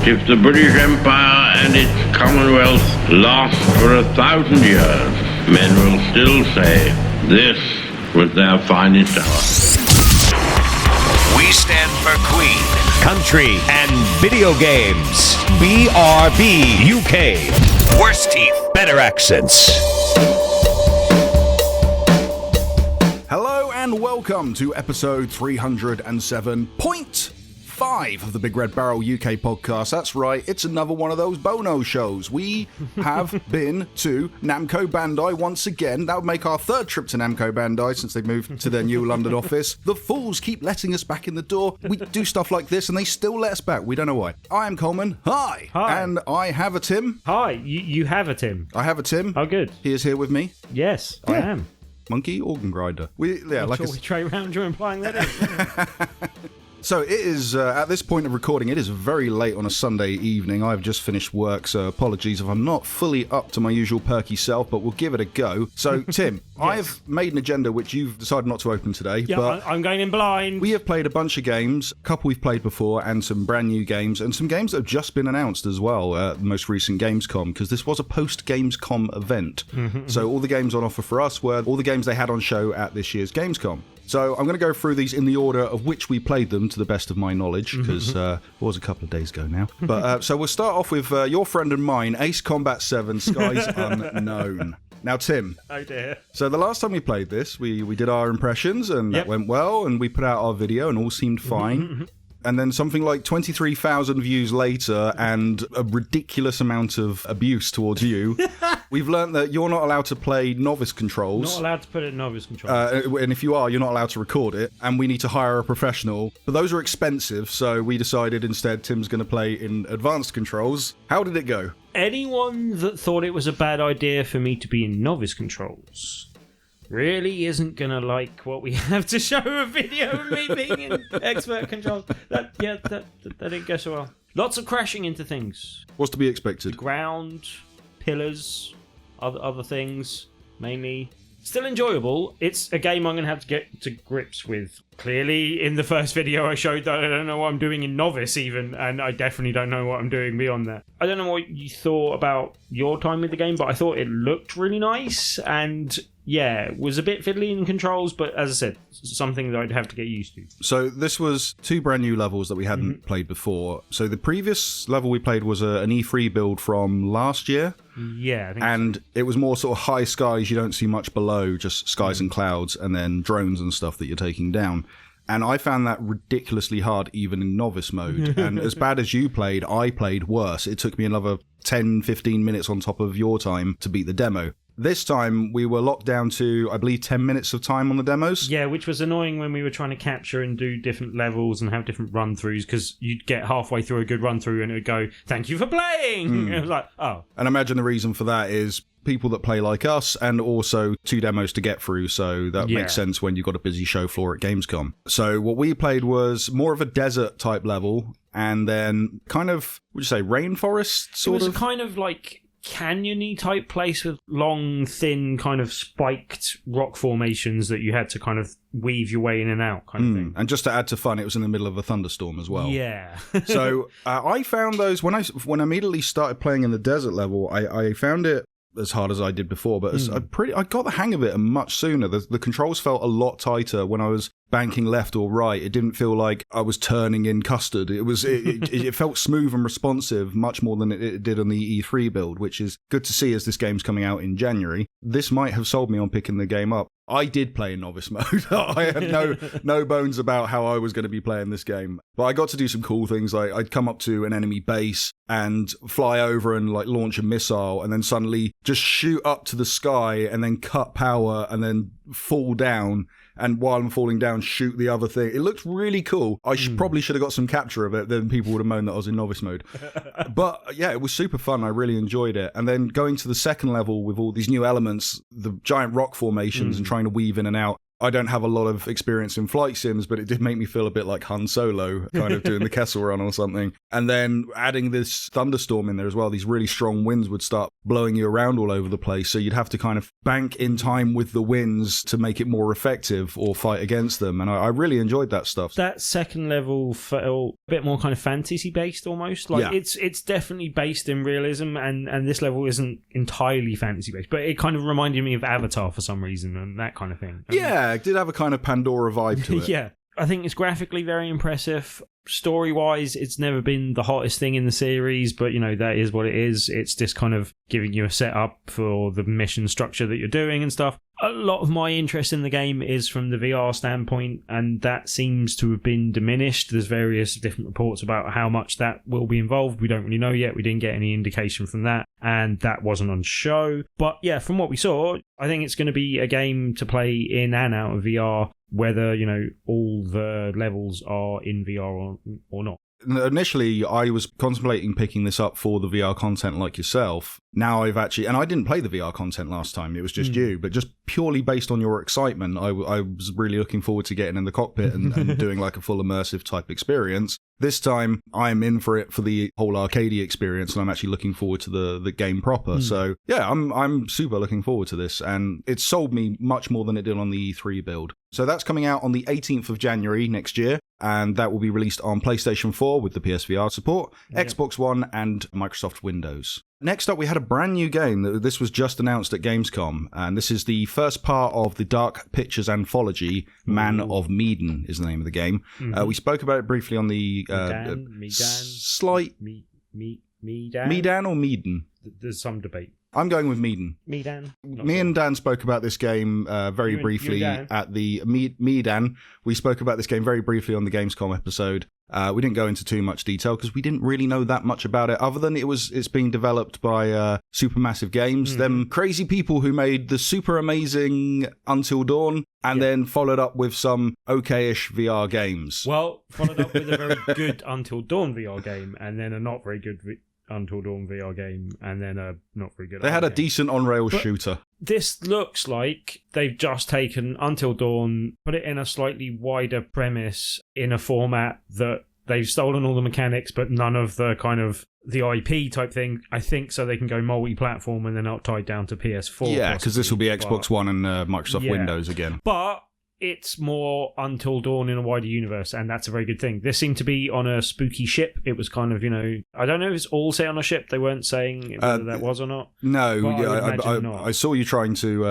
If the British Empire and its Commonwealth last for 1,000 years, men will still say this was their finest hour. We stand for Queen, country, and video games. BRB UK. Worse teeth, better accents. Hello and welcome to episode 307.5 of the Big Red Barrel UK podcast. That's right, it's another one of those bono shows. We have been to Namco Bandai once again. That would make our third trip to Namco Bandai since they've moved to their new London office. The fools keep letting us back in the door. We do stuff like this and they still let us back. We don't know why. I am Coleman. Hi. Hi. And I have a Tim. Hi. You have a Tim. I have a Tim. Oh, good. He is here with me. Yes, I am. Monkey organ grinder. We trade round. You're implying that. So it is, at this point of recording, it is very late on a Sunday evening. I've just finished work, so apologies if I'm not fully up to my usual perky self, but we'll give it a go. So, Tim, yes. I've made an agenda which you've decided not to open today. Yeah, but I'm going in blind. We have played a bunch of games, a couple we've played before, and some brand new games, and some games that have just been announced as well at the most recent Gamescom, because this was a post-Gamescom event. So all the games on offer for us were all the games they had on show at this year's Gamescom. So I'm going to go through these in the order of which we played them to the best of my knowledge, because it was a couple of days ago now. But so we'll start off with your friend and mine, Ace Combat 7, Skies Unknown. Now, Tim. Oh, dear. So the last time we played this, we did our impressions, and that went well, and we put out our video, and all seemed fine. And then something like 23,000 views later and a ridiculous amount of abuse towards you, we've learned that you're not allowed to play novice controls. Not allowed to put it in novice controls. And if you are, you're not allowed to record it. And we need to hire a professional. But those are expensive, so we decided instead Tim's going to play in advanced controls. How did it go? Anyone that thought it was a bad idea for me to be in novice controls really isn't gonna like what we have to show a video of me being in expert controls. That didn't go so well. Lots of crashing into things. What's to be expected? Ground, pillars, other things, mainly. Still enjoyable. It's a game I'm going to have to get to grips with. Clearly, in the first video I showed that I don't know what I'm doing in Novice even, and I definitely don't know what I'm doing beyond that. I don't know what you thought about your time with the game, but I thought it looked really nice, and yeah, was a bit fiddly in controls, but as I said, something that I'd have to get used to. So this was two brand new levels that we hadn't played before. So the previous level we played was an E3 build from last year. Yeah, I think and it was more sort of high skies, you don't see much below, just skies and clouds, and then drones and stuff that you're taking down. And I found that ridiculously hard even in novice mode. And as bad as you played, I played worse. It took me another 10, 15 minutes on top of your time to beat the demo. This time, we were locked down to, I believe, 10 minutes of time on the demos. Yeah, which was annoying when we were trying to capture and do different levels and have different run-throughs, because you'd get halfway through a good run-through and it would go, "Thank you for playing!" It was like, oh. And I imagine the reason for that is people that play like us, and also two demos to get through, so that makes sense when you've got a busy show floor at Gamescom. So what we played was more of a desert-type level, and then kind of, would you say, rainforest, sort of? It was kind of like canyon-y type place with long, thin, kind of spiked rock formations that you had to kind of weave your way in and out kind of thing. And just to add to fun, it was in the middle of a thunderstorm as well. Yeah. So I found those, when I immediately started playing in the desert level, I found it as hard as I did before, but I got the hang of it much sooner. The controls felt a lot tighter when I was banking left or right. It didn't feel like I was turning in custard. It felt smooth and responsive much more than it did on the E3 build, which is good to see as this game's coming out in January. This might have sold me on picking the game up. I did play in novice mode. I had no bones about how I was going to be playing this game. But I got to do some cool things. Like I'd come up to an enemy base and fly over and like launch a missile, and then suddenly just shoot up to the sky and then cut power and then fall down. And while I'm falling down, shoot the other thing. It looked really cool. I probably should have got some capture of it, then people would have moaned that I was in novice mode. But yeah, it was super fun. I really enjoyed it. And then going to the second level with all these new elements, the giant rock formations and trying to weave in and out, I don't have a lot of experience in flight sims, but it did make me feel a bit like Han Solo, kind of doing the Kessel Run or something. And then adding this thunderstorm in there as well, these really strong winds would start blowing you around all over the place. So you'd have to kind of bank in time with the winds to make it more effective or fight against them. And I really enjoyed that stuff. That second level felt a bit more kind of fantasy based almost. Like it's definitely based in realism, and this level isn't entirely fantasy based, but it kind of reminded me of Avatar for some reason and that kind of thing. Yeah, it did have a kind of Pandora vibe to it. Yeah. I think it's graphically very impressive. Story-wise, it's never been the hottest thing in the series, but, you know, that is what it is. It's just kind of giving you a setup for the mission structure that you're doing and stuff. A lot of my interest in the game is from the VR standpoint, and that seems to have been diminished. There's various different reports about how much that will be involved. We don't really know yet. We didn't get any indication from that, and that wasn't on show. But yeah, from what we saw, I think it's going to be a game to play in and out of VR, whether, you know, all the levels are in VR or not. Initially, I was contemplating picking this up for the VR content like yourself. Now I've actually, and I didn't play the VR content last time, it was just you, but just purely based on your excitement, I was really looking forward to getting in the cockpit and doing like a full immersive type experience. This time, I'm in for it for the whole arcadey experience, and I'm actually looking forward to the game proper. So yeah, I'm super looking forward to this, and it sold me much more than it did on the E3 build. So that's coming out on the 18th of January next year, and that will be released on PlayStation 4 with the PSVR support, Xbox One, and Microsoft Windows. Next up, we had a brand new game. This was just announced at Gamescom, and this is the first part of the Dark Pictures Anthology. Man of Medan is the name of the game. We spoke about it briefly on the Medan or Medan? There's some debate. I'm going with Medan. Medan. Me and Dan spoke about this game very briefly at the Medan. We spoke about this game very briefly on the Gamescom episode. We didn't go into too much detail because we didn't really know that much about it, other than it's being developed by Supermassive Games, them crazy people who made the super amazing Until Dawn and then followed up with some okay-ish VR games. Well, followed up with a very good Until Dawn VR game, and then a not very good Until Dawn VR game, and then a not very good. They had a decent on-rails shooter. This looks like they've just taken Until Dawn, put it in a slightly wider premise, in a format that they've stolen all the mechanics, but none of the kind of the IP type thing, I think, so they can go multi-platform and then not tied down to PS4. Yeah, because this will be Xbox One and Microsoft Windows again. But it's more Until Dawn in a wider universe, and that's a very good thing. This seemed to be on a spooky ship. It was kind of, you know, I don't know if it's all set on a ship. They weren't saying whether that was or not. No, I saw you trying to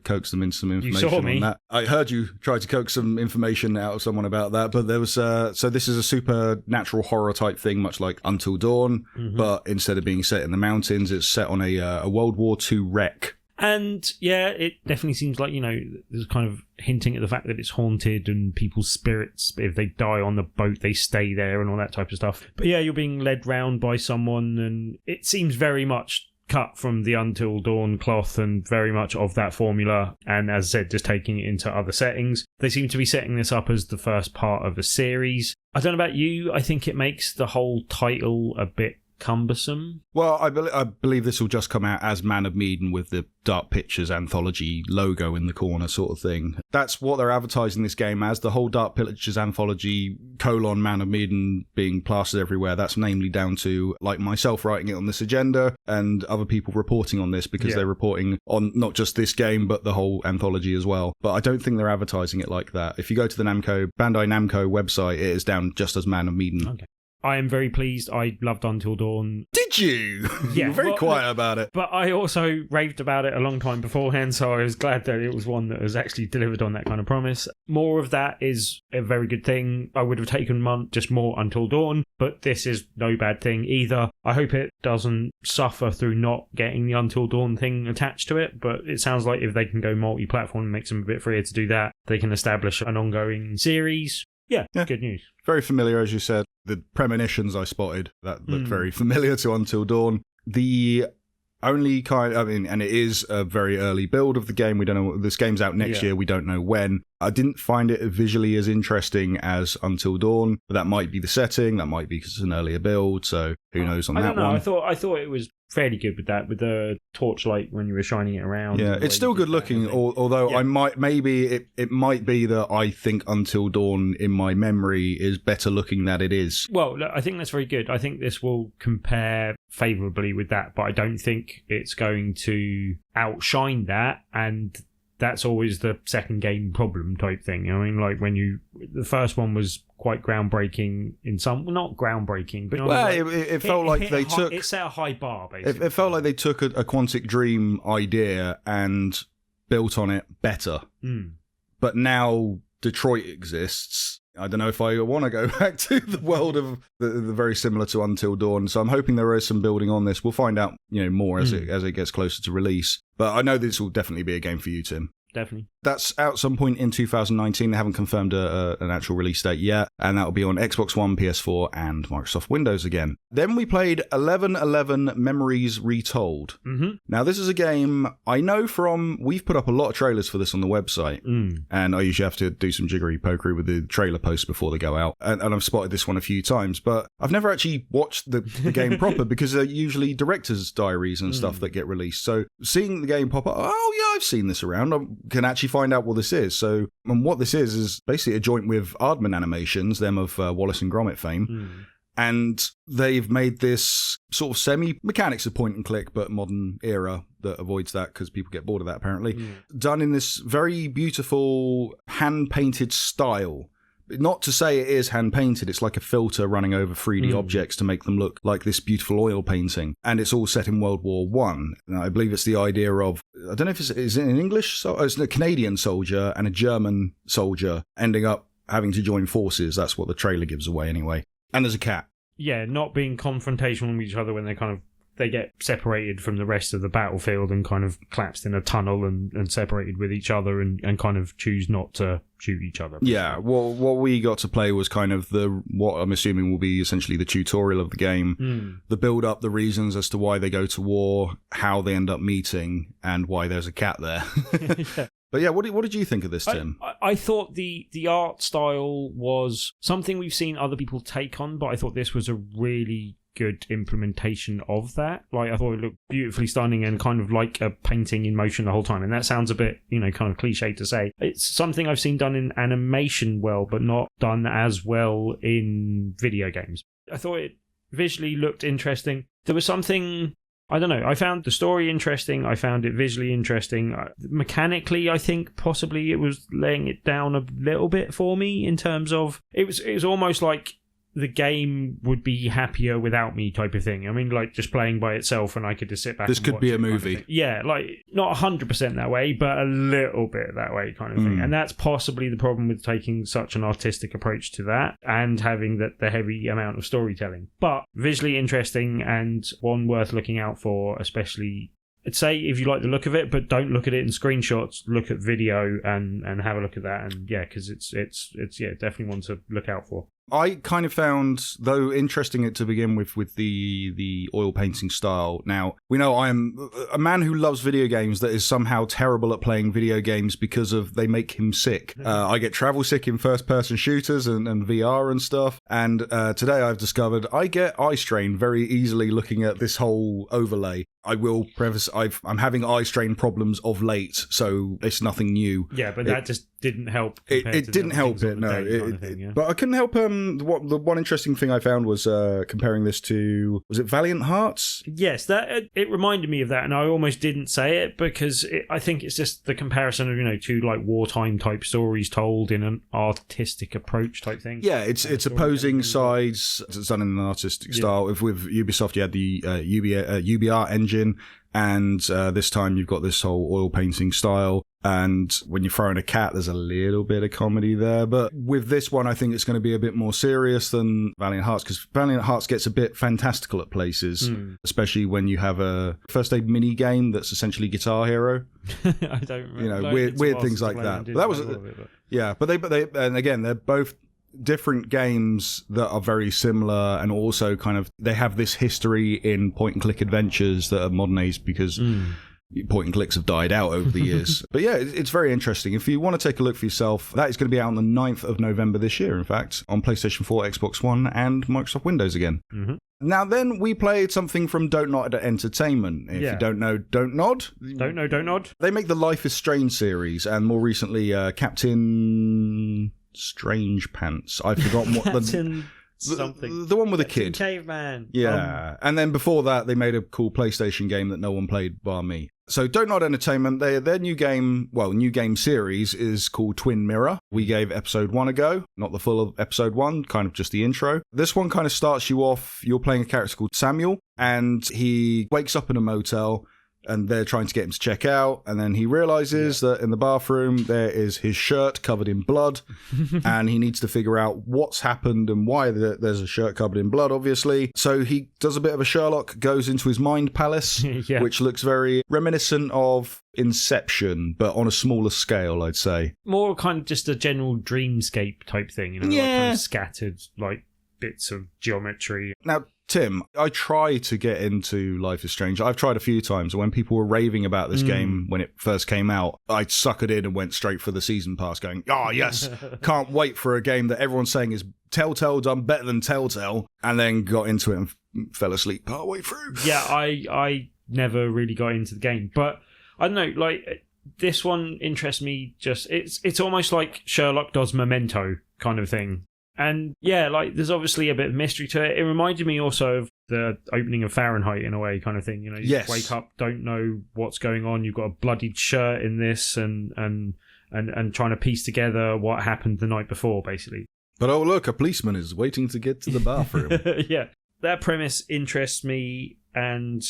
coax them into some information. You saw me. On that. I heard you try to coax some information out of someone about that, but there was so this is a supernatural horror type thing, much like Until Dawn, but instead of being set in the mountains, it's set on a World War II wreck. And yeah, it definitely seems like, you know, there's kind of hinting at the fact that it's haunted and people's spirits, if they die on the boat, they stay there and all that type of stuff. But yeah, you're being led round by someone, and it seems very much cut from the Until Dawn cloth and very much of that formula. And as I said, just taking it into other settings. They seem to be setting this up as the first part of a series. I don't know about you, I think it makes the whole title a bit cumbersome. Well, I believe this will just come out as Man of Medan with the Dark Pictures Anthology logo in the corner sort of thing. That's what they're advertising this game as, the whole Dark Pictures Anthology : Man of Medan being plastered everywhere. That's namely down to, like, myself writing it on this agenda and other people reporting on this, because they're reporting on not just this game but the whole anthology as well. But I don't think they're advertising it like that. If you go to the Bandai Namco website, it is down just as Man of Medan. Okay. I am very pleased. I loved Until Dawn. Did you? Yeah. You're very quiet about it. But I also raved about it a long time beforehand, so I was glad that it was one that was actually delivered on that kind of promise. More of that is a very good thing. I would have taken just more Until Dawn, but this is no bad thing either. I hope it doesn't suffer through not getting the Until Dawn thing attached to it, but it sounds like if they can go multi-platform and make them a bit freer to do that, they can establish an ongoing series. Yeah, good news. Very familiar, as you said. The premonitions I spotted, that looked very familiar to Until Dawn. The only and it is a very early build of the game. We don't know, this game's out next year, we don't know when. I didn't find it visually as interesting as Until Dawn, but that might be the setting, that might be because it's an earlier build, so who knows on that one. I thought it was fairly good with that, with the torchlight when you were shining it around. Yeah, it's still good looking, although I might it might be that I think Until Dawn in my memory is better looking than it is. Well, look, I think that's very good. I think this will compare favourably with that, but I don't think it's going to outshine that, and that's always the second game problem type thing. I mean, like the first one was quite groundbreaking in some, not groundbreaking, but it felt like they took. It set a high bar, basically. It felt like they took a Quantic Dream idea and built on it better. But now Detroit exists. I don't know if I want to go back to the world of the very similar to Until Dawn. So I'm hoping there is some building on this. We'll find out, more as it gets closer to release. But I know this will definitely be a game for you, Tim. Definitely. That's out some point in 2019. They haven't confirmed an actual release date yet, and that will be on Xbox One, PS4, and Microsoft Windows again. Then we played 1111 Memories Retold. Now, this is a game I know we've put up a lot of trailers for this on the website, and I usually have to do some jiggery pokery with the trailer posts before they go out, and I've spotted this one a few times, but I've never actually watched the game proper because they're usually director's diaries and stuff that get released. So seeing the game pop up, oh yeah, I've seen this around. I can actually find out what this is. So, and what this is basically a joint with Aardman Animations, them of Wallace and Gromit fame. And they've made this sort of semi-mechanics of point and click, but modern era that avoids that because people get bored of that apparently. Done in this very beautiful hand-painted style. Not to say it is hand-painted, it's like a filter running over 3D objects to make them look like this beautiful oil painting. And it's all set in World War One. I believe it's the idea of, I don't know if is it an English, it's a Canadian soldier and a German soldier ending up having to join forces. That's what the trailer gives away anyway. And there's a cat. Yeah, not being confrontational with each other when they get separated from the rest of the battlefield and kind of collapsed in a tunnel and separated with each other and kind of choose not to shoot each other. Yeah, well, what we got to play was kind of what I'm assuming will be essentially the tutorial of the game, the build up, the reasons as to why they go to war, how they end up meeting, and why there's a cat there. Yeah. But yeah, what did you think of this, Tim? I thought the art style was something we've seen other people take on, but I thought this was a really good implementation of that. Like, I thought it looked beautifully stunning and kind of like a painting in motion the whole time. And that sounds a bit, kind of cliche to say. It's something I've seen done in animation well, but not done as well in video games. I thought it visually looked interesting. There was something, I don't know, I found the story interesting. I found it visually interesting. Mechanically, I think possibly it was laying it down a little bit for me in terms of, it was almost like the game would be happier without me type of thing. I mean, like just playing by itself and I could just sit back. This and could watch be a it movie. Kind of yeah, like not 100% that way, but a little bit that way kind of thing. And that's possibly the problem with taking such an artistic approach to that and having the heavy amount of storytelling. But visually interesting and one worth looking out for, especially I'd say if you like the look of it, but don't look at it in screenshots, look at video and have a look at that. And yeah, because it's definitely one to look out for. I kind of found, though, interesting it to begin with the oil painting style. Now, we know I am a man who loves video games that is somehow terrible at playing video games because of they make him sick. I get travel sick in first-person shooters and VR and stuff. And today I've discovered I get eye strain very easily looking at this whole overlay. I will preface, I'm having eye strain problems of late, so it's nothing new. Yeah, but that just didn't help. It didn't help it, no. But I couldn't help the one interesting thing I found was comparing this to, was it Valiant Hearts? Yes, it reminded me of that, and I almost didn't say it because I think it's just the comparison of two like wartime type stories told in an artistic approach type thing. Yeah, it's opposing sides. It's done in an artistic style. With Ubisoft, you had the UBR engine, and this time you've got this whole oil painting style. And when you're throwing a cat, there's a little bit of comedy there. But with this one, I think it's going to be a bit more serious than Valiant Hearts, because Valiant Hearts gets a bit fantastical at places, especially when you have a first aid mini game that's essentially Guitar Hero. I don't remember. Weird things like that. But that was yeah. But they and again, they're both different games that are very similar, and also kind of they have this history in point and click adventures that are modern age because point and clicks have died out over the years. But yeah, it's very interesting. If you want to take a look for yourself, that is going to be out on the 9th of November this year, in fact, on PlayStation 4, Xbox One, and Microsoft Windows again. Mm-hmm. Now then, we played something from Don't Nod Entertainment. If you don't know, Don't Nod. Don't Nod. They make the Life is Strange series, and more recently, Captain Strange Pants. I've forgotten what Captain something. The one with a kid. Caveman. Yeah. And then before that, they made a cool PlayStation game that no one played bar me. So Don't Nod Entertainment, their new game series is called Twin Mirror. We gave episode 1 a go, not the full of episode 1, kind of just the intro. This one kind of starts you off, you're playing a character called Samuel, and he wakes up in a motel, and they're trying to get him to check out, and then he realizes that in the bathroom there is his shirt covered in blood, and he needs to figure out what's happened and why there's a shirt covered in blood, obviously. So he does a bit of a Sherlock, goes into his mind palace, which looks very reminiscent of Inception, but on a smaller scale, I'd say. More kind of just a general dreamscape type thing, like kind of scattered like bits of geometry. Now, Tim, I try to get into Life is Strange. I've tried a few times, and when people were raving about this game when it first came out, I suckered in and went straight for the season pass going, yes, can't wait for a game that everyone's saying is Telltale done better than Telltale, and then got into it and fell asleep partway through. Yeah, I never really got into the game, but I don't know, like, this one interests me just, it's almost like Sherlock does Memento kind of thing. And yeah, like, there's obviously a bit of mystery to it. It reminded me also of the opening of Fahrenheit in a way, kind of thing. You know, you wake up, don't know what's going on. You've got a bloodied shirt in this, and trying to piece together what happened the night before, basically. But oh look, a policeman is waiting to get to the bathroom. Yeah, that premise interests me, and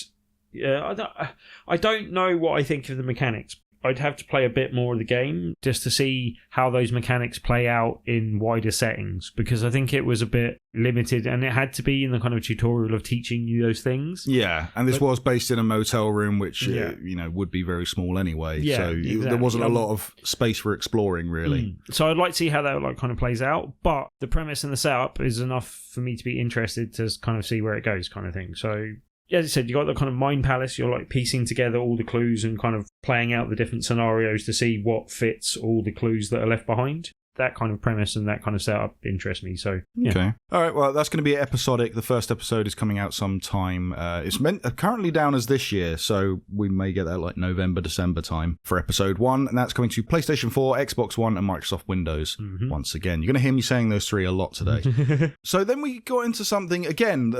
I don't know what I think of the mechanics. I'd have to play a bit more of the game just to see how those mechanics play out in wider settings, because I think it was a bit limited, and it had to be in the kind of tutorial of teaching you those things. Yeah, and this was based in a motel room, which would be very small anyway. Yeah, so exactly. There wasn't a lot of space for exploring, really. So I'd like to see how that kind of plays out, but the premise and the setup is enough for me to be interested to kind of see where it goes, kind of thing. So, as I said, you got the kind of mind palace. You're like piecing together all the clues and kind of playing out the different scenarios to see what fits all the clues that are left behind. That kind of premise and that kind of setup interests me. So, yeah. Okay. All right. Well, that's going to be episodic. The first episode is coming out sometime. It's currently down as this year, so we may get that like November, December time for episode 1, and that's coming to PlayStation 4, Xbox One, and Microsoft Windows. Once again, you're going to hear me saying those 3 a lot today. So then we got into something again.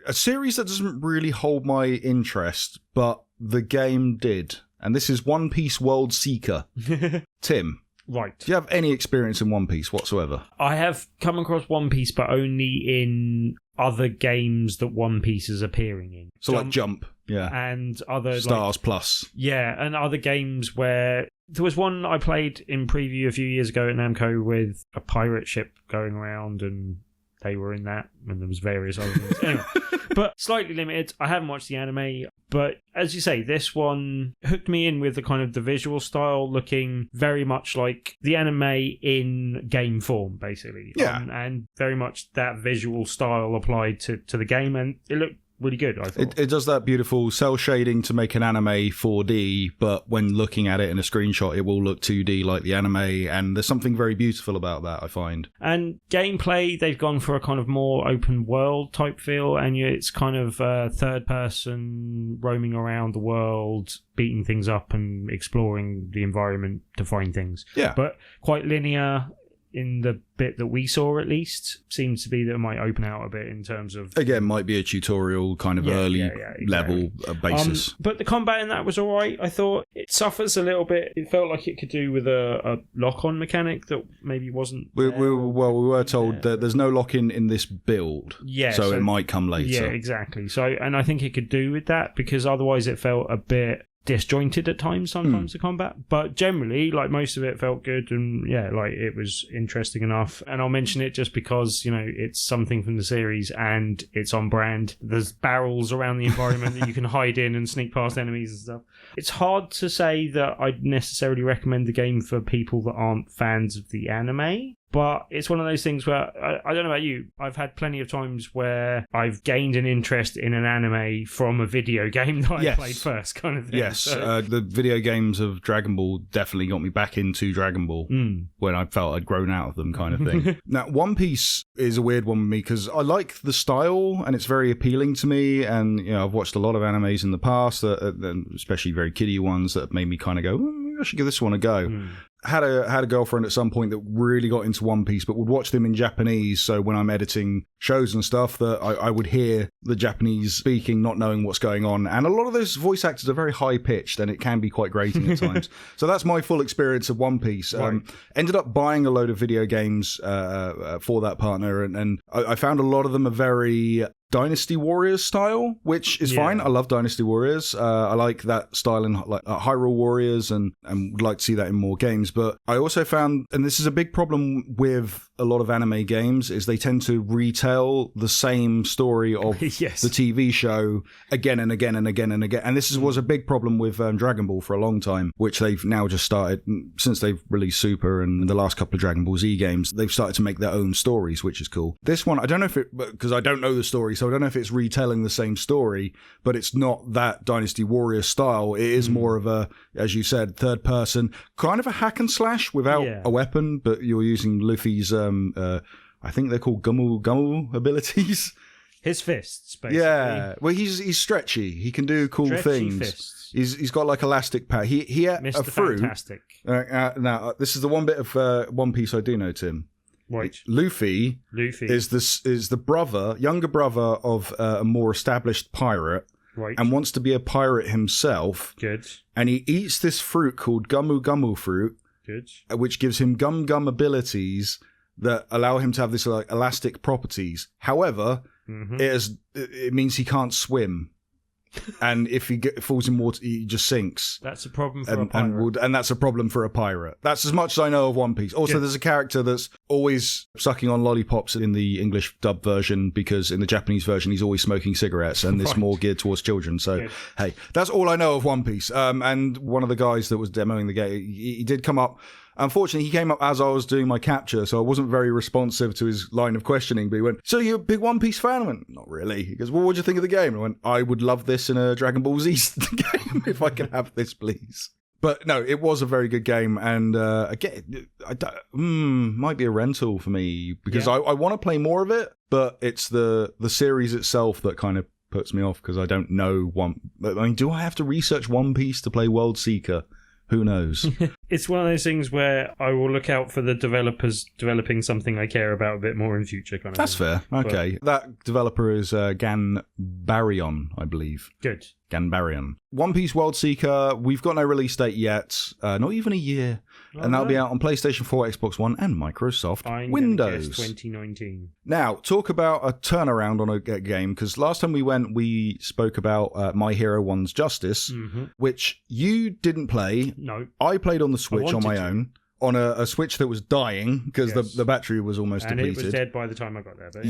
A series that doesn't really hold my interest, but the game did. And this is One Piece World Seeker. Tim. Right. Do you have any experience in One Piece whatsoever? I have come across One Piece, but only in other games that One Piece is appearing in. So like Jump. Yeah. And other... Stars Plus. Yeah, and other games where... There was one I played in preview a few years ago at Namco with a pirate ship going around, and they were in that, and there was various other things. Anyway, but slightly limited. I haven't watched the anime, but as you say, this one hooked me in with the kind of the visual style, looking very much like the anime in game form, basically. Yeah. And very much that visual style applied to the game, and it looked really good, I thought. It does that beautiful cell shading to make an anime 4D, but when looking at it in a screenshot, it will look 2D like the anime, and there's something very beautiful about that, I find. And gameplay, they've gone for a kind of more open world type feel, and it's kind of third person roaming around the world, beating things up and exploring the environment to find things. Yeah. But quite linear. In the bit that we saw, at least, seems to be that it might open out a bit in terms of... Again, might be a tutorial kind of early level basis. But the combat in that was alright, I thought. It suffers a little bit. It felt like it could do with a lock-on mechanic that maybe wasn't... We were told that there's no lock-in in this build, so it might come later. Yeah, exactly. So, and I think it could do with that, because otherwise it felt a bit disjointed at times, sometimes, the combat, but generally, like, most of it felt good, and like, it was interesting enough. And I'll mention it just because, it's something from the series and it's on brand. There's barrels around the environment that you can hide in and sneak past enemies and stuff. It's hard to say that I'd necessarily recommend the game for people that aren't fans of the anime, But it's one of those things where, I don't know about you, I've had plenty of times where I've gained an interest in an anime from a video game that I played first, kind of thing. Yes, So, the video games of Dragon Ball definitely got me back into Dragon Ball when I felt I'd grown out of them, kind of thing. Now, One Piece is a weird one with me because I like the style and it's very appealing to me. And, you know, I've watched a lot of animes in the past, especially very kiddie ones that made me kind of go, I should give this one a go. Had a girlfriend at some point that really got into One Piece, but would watch them in Japanese. So when I'm editing shows and stuff, that I would hear the Japanese speaking, not knowing what's going on. And a lot of those voice actors are very high pitched, and it can be quite grating at times. So that's my full experience of One Piece. Right. Ended up buying a load of video games for that partner, and I found a lot of them are very Dynasty Warriors style, which is fine. I love Dynasty Warriors. I like that style in Hyrule Warriors and would like to see that in more games. But I also found, and this is a big problem with a lot of anime games, is they tend to retell the same story of the TV show again and again and again and again. And this was a big problem with Dragon Ball for a long time, which they've now just started, since they've released Super and the last couple of Dragon Ball Z games, they've started to make their own stories, which is cool. This one, I don't know if it, because I don't know the story, so I don't know if it's retelling the same story, but it's not that Dynasty Warrior style. It is more of a, as you said, third person, kind of a hack and slash without a weapon, but you're using Luffy's, I think they're called Gumu abilities. His fists, basically. Yeah, well, he's stretchy. He can do cool things. Fists. He's got like elastic power. He ate Mr. a fruit. Fantastic. Now, this is the one bit of One Piece I do know, Tim. Right. Luffy is the younger brother of a more established pirate, right, and wants to be a pirate himself. Good. And he eats this fruit called Gumu fruit, good, which gives him gum abilities that allow him to have this like elastic properties. However, it means he can't swim. And if he falls in water, he just sinks. That's a problem for a pirate. And that's a problem for a pirate. That's as much as I know of One Piece. Also, there's a character that's always sucking on lollipops in the English dub version, because in the Japanese version, he's always smoking cigarettes, and it's more geared towards children. So, hey, that's all I know of One Piece. And one of the guys that was demoing the game, he did come up. Unfortunately, he came up as I was doing my capture, so I wasn't very responsive to his line of questioning, but he went, so you're a big One Piece fan? I went, not really. He goes, well, what do you think of the game? I went, I would love this in a Dragon Ball Z game if I can have this, please. But no, it was a very good game, and again, might be a rental for me, because I want to play more of it, but it's the series itself that kind of puts me off, because I don't know do I have to research One Piece to play World Seeker? Who knows? It's one of those things where I will look out for the developers developing something I care about a bit more in future. Kind of That's thing. fair. Okay. That developer is Ganbarion, I believe. Good. Ganbarion. One Piece World Seeker, we've got no release date yet. Not even a year. And that'll be out on PlayStation 4, Xbox One, and Microsoft Windows. 2019. Now, talk about a turnaround on a game, because last time we went, we spoke about My Hero 1's Justice, which you didn't play. No. I played on the Switch on my own. On a Switch that was dying because the battery was almost depleted. And it was dead by the time I got there. But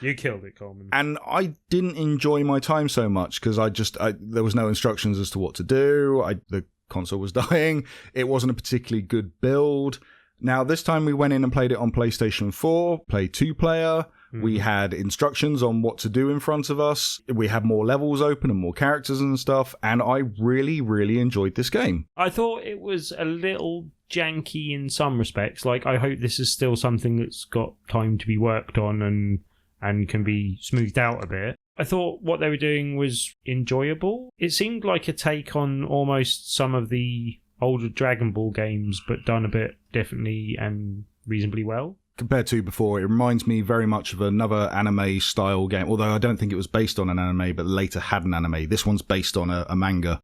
you killed it, Coleman. And I didn't enjoy my time so much because there was no instructions as to what to do. The console was dying. It wasn't a particularly good build. Now, this time we went in and played it on PlayStation 4, played 2-player. We had instructions on what to do in front of us. We had more levels open and more characters and stuff. And I really, really enjoyed this game. I thought it was a little janky in some respects. Like, I hope this is still something that's got time to be worked on and can be smoothed out a bit. I thought what they were doing was enjoyable. It seemed like a take on almost some of the older Dragon Ball games, but done a bit differently and reasonably well. Compared to before, it reminds me very much of another anime-style game, although I don't think it was based on an anime, but later had an anime. This one's based on a manga,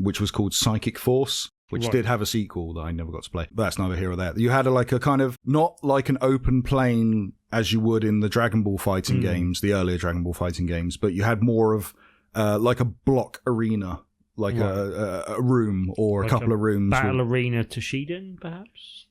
which was called Psychic Force, which did have a sequel that I never got to play. But that's neither here or there. You had a kind of, not like an open plane as you would in the Dragon Ball fighting games, the earlier Dragon Ball fighting games, but you had more of like a block arena, like a room or like a couple of rooms. Battle arena Toshiden, perhaps?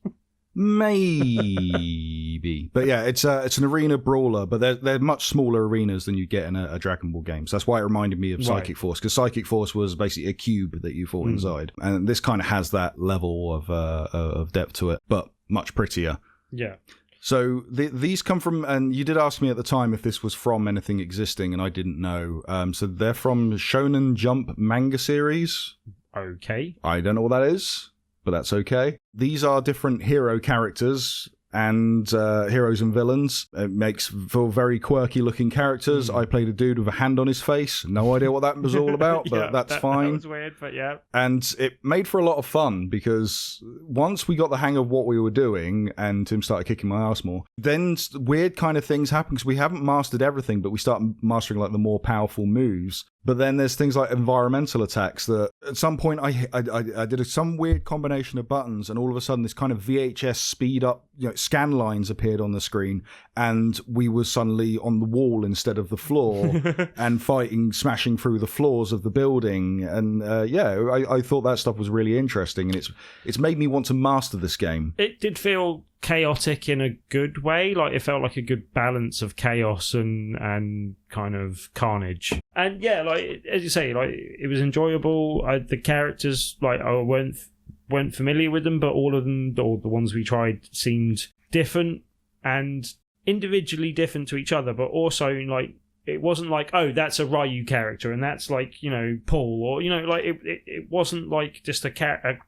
Maybe. But yeah, it's an arena brawler, but they're much smaller arenas than you get in a Dragon Ball game. So that's why it reminded me of Psychic Force, because Psychic Force was basically a cube that you fought inside. And this kind of has that level of depth to it, but much prettier. Yeah. So these come from, and you did ask me at the time if this was from anything existing, and I didn't know. So they're from Shonen Jump manga series. Okay. I don't know what that is, but that's okay. These are different hero characters and heroes and villains. It makes for very quirky looking characters. I played a dude with a hand on his face. No idea what that was all about, but that's fine. That was weird, but yeah. And it made for a lot of fun because once we got the hang of what we were doing and Tim started kicking my ass more, then weird kind of things happen because we haven't mastered everything, but we start mastering like the more powerful moves. But then there's things like environmental attacks that at some point I did some weird combination of buttons, and all of a sudden this kind of VHS speed up, scan lines appeared on the screen, and we were suddenly on the wall instead of the floor and smashing through the floors of the building. And I thought that stuff was really interesting, and it's made me want to master this game. It did feel chaotic in a good way. Like, it felt like a good balance of chaos and kind of carnage. And yeah, like as you say, like it was enjoyable. The characters, like I weren't familiar with them, but all of them, or the ones we tried, seemed different and individually different to each other, but also like it wasn't like, oh, that's a Ryu character and that's like, Paul, or like it wasn't like just a catalogue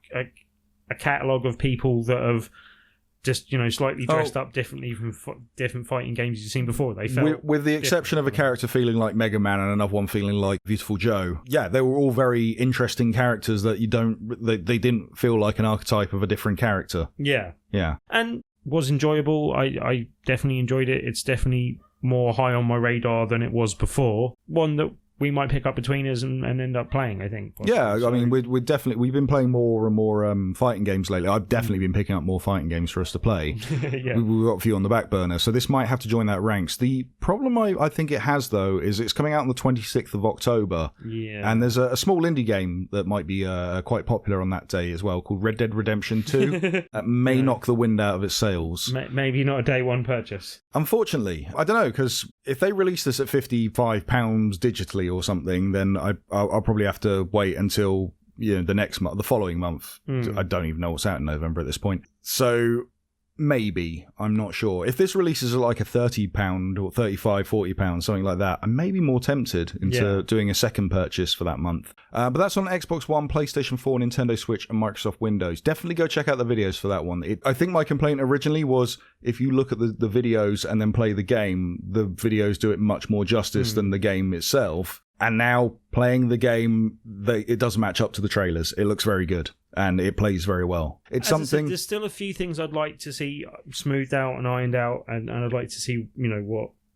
of people that have just slightly dressed up differently from different fighting games you've seen before. They felt with the exception of a character feeling like Mega Man and another one feeling like Beautiful Joe. Yeah, they were all very interesting characters that they didn't feel like an archetype of a different character. Yeah, and was enjoyable. I definitely enjoyed it. It's definitely more high on my radar than it was before. One that we might pick up between us and end up playing, I think. Possibly. Yeah, I mean, we've been playing more and more fighting games lately. I've definitely been picking up more fighting games for us to play. Yeah. We've got a few on the back burner, so this might have to join that ranks. The problem I think it has, though, is it's coming out on the 26th of October. Yeah. And there's a small indie game that might be quite popular on that day as well, called Red Dead Redemption 2. That may knock the wind out of its sails. Maybe not a day one purchase. Unfortunately. I don't know, because if they release this at £55 digitally or something, then I'll probably have to wait until the next month, the following month. I don't even know what's out in November at this point. So maybe, I'm not sure. If this releases at like a £30 or £35, £40, something like that, I may be more tempted into doing a second purchase for that month. But that's on Xbox One, PlayStation 4, Nintendo Switch, and Microsoft Windows. Definitely go check out the videos for that one. I think my complaint originally was if you look at the videos and then play the game, the videos do it much more justice than the game itself. And now playing the game, it does match up to the trailers. It looks very good. And it plays very well. It's something. There's still a few things I'd like to see smoothed out and ironed out, and I'd like to see,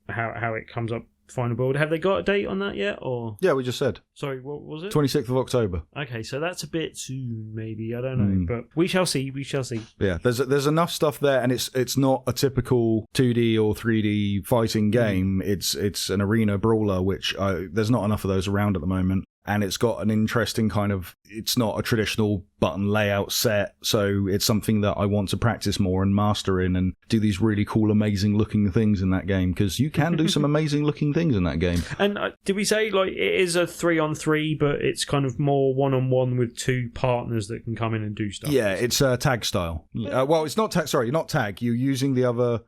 how it comes up final build. Have they got a date on that yet? Or yeah, we just said. Sorry, what was it? 26th of October. Okay, so that's a bit soon, maybe. I don't know, but we shall see. We shall see. Yeah, there's enough stuff there, and it's not a typical 2D or 3D fighting game. It's an arena brawler, which there's not enough of those around at the moment. And it's got an interesting kind of, it's not a traditional button layout set, so it's something that I want to practice more and master in and do these really cool, amazing looking things in that game, because you can do some amazing looking things in that game. And did we say, like, it is a 3-on-3, but it's kind of more one-on-one with two partners that can come in and do stuff? Yeah, it's tag style. Well, it's not tag, not tag. You're using the other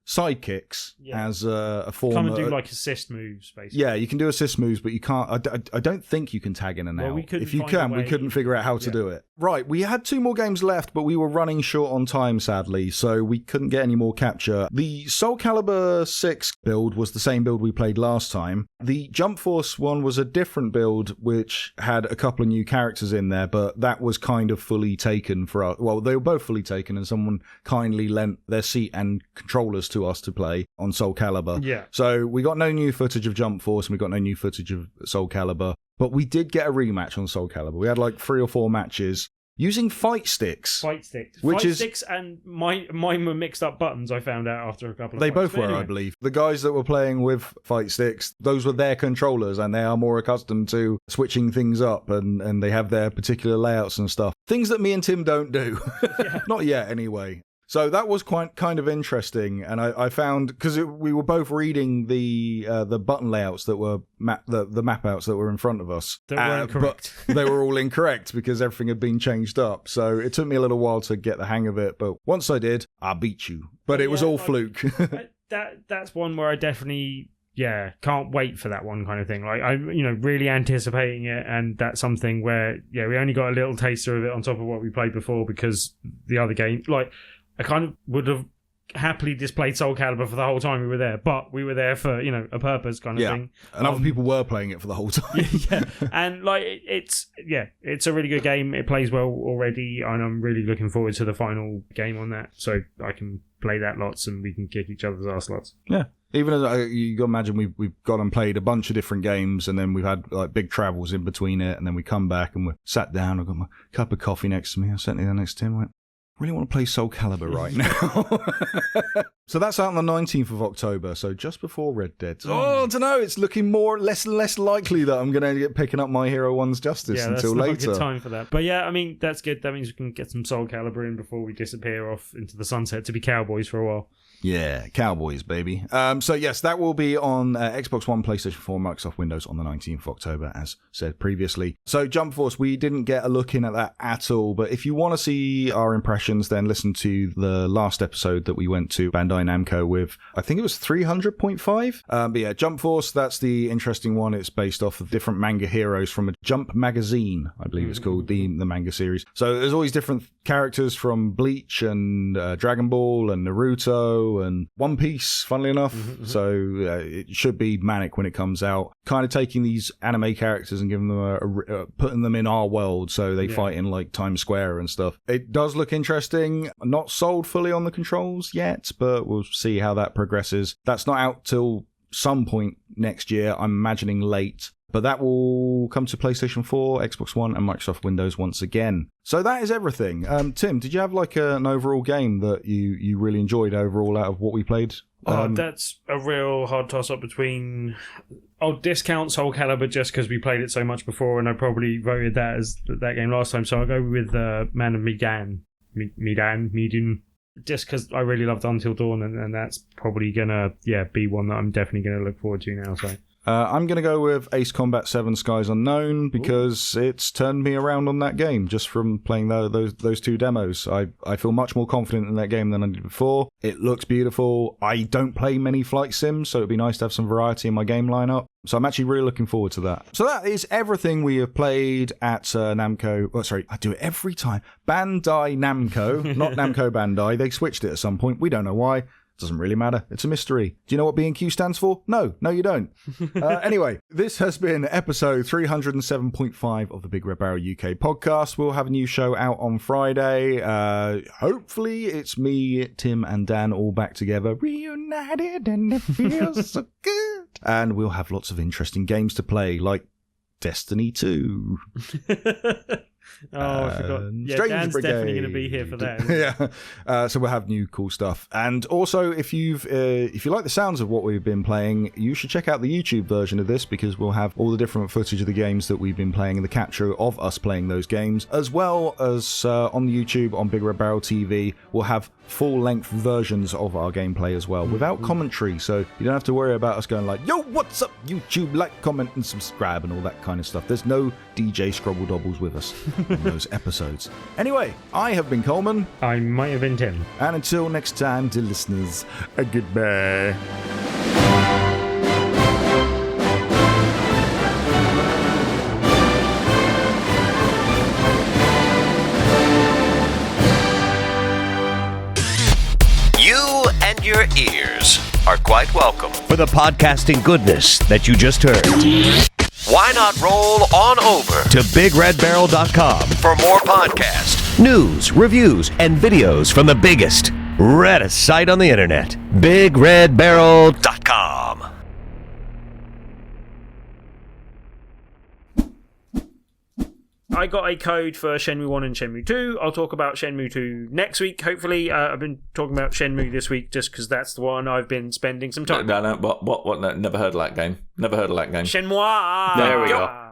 sidekicks as a form. Come and do like assist moves, basically. Yeah, you can do assist moves, but you can't. I don't think you can tag in and out. If you can, we couldn't figure out how to do it. Right, we had 2 more games left, but we were running short on time, sadly, so we couldn't get any more capture. The Soulcalibur VI build was the same build we played last time. The Jump Force one was a different build, which had a couple of new characters in there, but that was kind of fully taken for us. Well, they were both fully taken, and someone kindly lent their seat and controllers to us to play on Soulcalibur. Yeah. So we got no new footage of Jump Force, and we got no new footage of Soulcalibur. But we did get a rematch on Soulcalibur. We had like 3 or 4 matches using fight sticks. Sticks and mine were mixed up buttons, I found out after a couple of They fights. both were, anyway. I believe. The guys that were playing with fight sticks, those were their controllers, and they are more accustomed to switching things up, and they have their particular layouts and stuff. Things that me and Tim don't do. Not yet, anyway. So that was kind of interesting, and I found, because we were both reading the button layouts that were the map outs that were in front of us. That weren't correct. But they were all incorrect because everything had been changed up. So it took me a little while to get the hang of it, but once I did, I beat you. But it was all fluke. That's one where I definitely can't wait for that one kind of thing. Like I'm really anticipating it, and that's something where we only got a little taster of it on top of what we played before, because the other game, like, I kind of would have happily displayed Soulcalibur for the whole time we were there, but we were there for a purpose kind of thing. And other people were playing it for the whole time. And like it's a really good game. It plays well already, and I'm really looking forward to the final game on that, so I can play that lots and we can kick each other's ass lots. Yeah. Even as you got to imagine, we've gone and played a bunch of different games, and then we've had like big travels in between it, and then we come back and we sat down. I've got my cup of coffee next to me. I sat down next to him. Went, really want to play Soulcalibur right now. So that's out on the 19th of October, so just before Red Dead. Oh, I don't know. It's looking less and less likely that I'm going to get picking up My Hero 1's Justice until later. Yeah, that's not a good time for that. But yeah, I mean, that's good. That means we can get some Soulcalibur in before we disappear off into the sunset to be cowboys for a while. Yeah, cowboys, baby. So yes, that will be on Xbox One, PlayStation 4, Microsoft Windows on the 19th of October, as said previously. So Jump Force, we didn't get a look in at that at all, but if you want to see our impressions, then listen to the last episode that we went to Bandai Namco with, I think it was 300.5. But yeah, Jump Force, that's the interesting one. It's based off of different manga heroes from a Jump magazine, I believe it's called, the manga series. So there's always different characters from Bleach and Dragon Ball and Naruto and One Piece, funnily enough. So it should be manic when it comes out. Kind of taking these anime characters and giving them putting them in our world, so they fight in like Times Square and stuff. It does look interesting. Not sold fully on the controls yet, but we'll see how that progresses. That's not out till some point next year. I'm imagining late. But that will come to PlayStation 4, Xbox One, and Microsoft Windows once again. So that is everything. Tim, did you have like an overall game that you really enjoyed overall out of what we played? That's a real hard toss-up between... I'll discount Soulcalibur just because we played it so much before, and I probably voted that as that game last time. So I'll go with Man of Medan. Medan. Just because I really loved Until Dawn, and that's probably going to be one that I'm definitely going to look forward to now. So I'm going to go with Ace Combat 7 Skies Unknown because it's turned me around on that game just from playing those two demos. I feel much more confident in that game than I did before. It looks beautiful. I don't play many flight sims, so it'd be nice to have some variety in my game lineup. So I'm actually really looking forward to that. So that is everything we have played at Namco. Oh, sorry, I do it every time. Bandai Namco, not Namco Bandai. They switched it at some point. We don't know why. Doesn't really matter. It's a mystery. Do you know what B&Q stands for? No, you don't. Anyway, this has been episode 307.5 of the Big Red Barrel UK podcast. We'll have a new show out on Friday. Hopefully it's me, Tim, and Dan all back together, reunited, and it feels so good. And we'll have lots of interesting games to play, like Destiny 2. I forgot. Yeah, Dan's Brigade. Definitely going to be here for that. Yeah. So we'll have new cool stuff. And also, if you like the sounds of what we've been playing, you should check out the YouTube version of this, because we'll have all the different footage of the games that we've been playing and the capture of us playing those games, as well as on the YouTube on Big Red Barrel TV. We'll have full-length versions of our gameplay as well, without commentary, so you don't have to worry about us going like, yo, what's up, YouTube, like, comment, and subscribe, and all that kind of stuff. There's no DJ Scrobble Dobbles with us in those episodes. Anyway, I have been Coleman. I might have been Tim. And until next time, dear listeners, goodbye. Your ears are quite welcome for the podcasting goodness that you just heard. Why not roll on over to BigRedBarel.com for more podcasts, news, reviews, and videos from the biggest, reddest site on the internet, BigRedBarel.com. I got a code for Shenmue 1 and Shenmue 2. I'll talk about Shenmue 2 next week, hopefully. I've been talking about Shenmue this week just because that's the one I've been spending some time. No, what? No, never heard of that game. Never heard of that game. Shenmue! There we go.